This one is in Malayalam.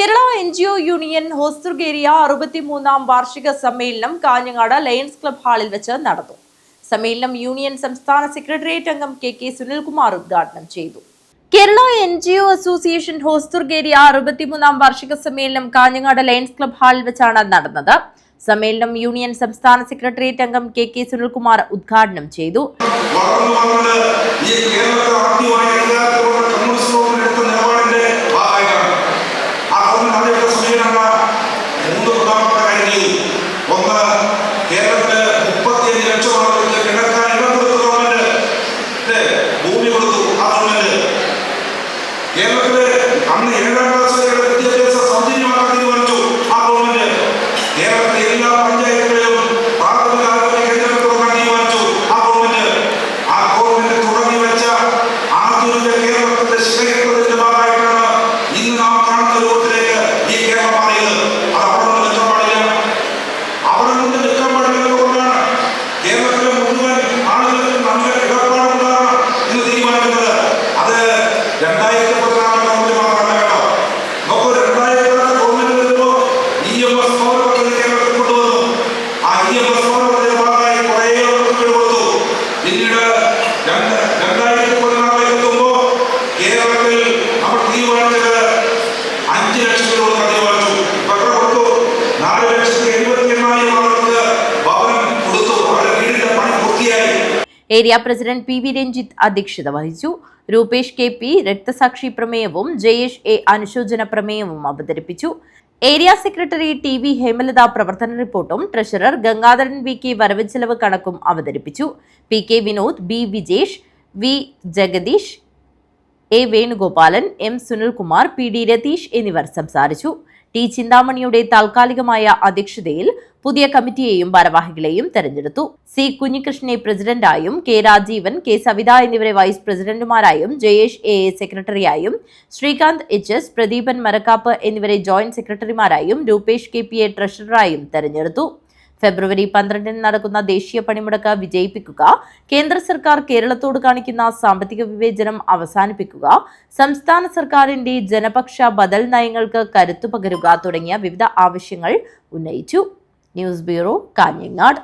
കേരള NGO യൂണിയൻ ഹോസ്ദുർഗ് 63ാം വാർഷിക സമ്മേളനം കാഞ്ഞങ്ങാട് ലയൺസ് ക്ലബ് ഹാളിൽ വെച്ച് നടന്നു. സമ്മേളനം യൂണിയൻ സംസ്ഥാന സെക്രട്ടേറിയറ്റ് അംഗം KK സുനിൽകുമാർ ഉദ്ഘാടനം ചെയ്തു. കേരള NGO അസോസിയേഷൻ ഹോസ്ദുർഗ് 63ാം വാർഷിക സമ്മേളനം കാഞ്ഞങ്ങാട് ലയൺസ് ക്ലബ് ഹാളിൽ വെച്ചാണ് നടന്നത്. സമ്മേളനം യൂണിയൻ സംസ്ഥാന സെക്രട്ടേറിയറ്റ് അംഗം KK സുനിൽകുമാർ ഉദ്ഘാടനം ചെയ്തു. ഏരിയ പ്രസിഡന്റ് PV രഞ്ജിത്ത് അധ്യക്ഷത വഹിച്ചു. രൂപേഷ് KP രക്തസാക്ഷി പ്രമേയവും ജയേഷ് A അനുശോചന പ്രമേയവും അവതരിപ്പിച്ചു. ഏരിയ സെക്രട്ടറി TV ഹേമലത പ്രവർത്തന റിപ്പോർട്ടും ട്രഷറർ ഗംഗാധരൻ VK വരവ് ചെലവ് കണക്കും അവതരിപ്പിച്ചു. PK Vinod, B Vijesh, V Jagdish, A Venugopalan, M Sunilkumar, PD Ratheesh എന്നിവർ സംസാരിച്ചു. T ചിന്താമണിയുടെ താൽക്കാലികമായ അധ്യക്ഷതയിൽ പുതിയ കമ്മിറ്റിയെയും ഭാരവാഹികളെയും തെരഞ്ഞെടുത്തു. C കുഞ്ഞികൃഷ്ണനെ പ്രസിഡന്റായും, K Rajeevan, K Savitha എന്നിവരെ വൈസ് പ്രസിഡന്റുമാരായും, ജയേഷ് A സെക്രട്ടറിയായും, ശ്രീകാന്ത് HS, പ്രദീപൻ മരക്കാപ്പ് എന്നിവരെ ജോയിന്റ് സെക്രട്ടറിമാരായും, രൂപേഷ് KP ട്രഷററായും തെരഞ്ഞെടുത്തു. ഫെബ്രുവരി 12 നടക്കുന്ന ദേശീയ പണിമുടക്ക് വിജയിപ്പിക്കുക, കേന്ദ്ര സർക്കാർ കേരളത്തോട് കാണിക്കുന്ന സാമ്പത്തിക വിവേചനം അവസാനിപ്പിക്കുക, സംസ്ഥാന സർക്കാരിന്റെ ജനപക്ഷ ബദൽ നയങ്ങൾക്ക് കരുത്തു പകരുക തുടങ്ങിയ വിവിധ ആവശ്യങ്ങൾ ഉന്നയിച്ചു. News bureau, Kanhangad.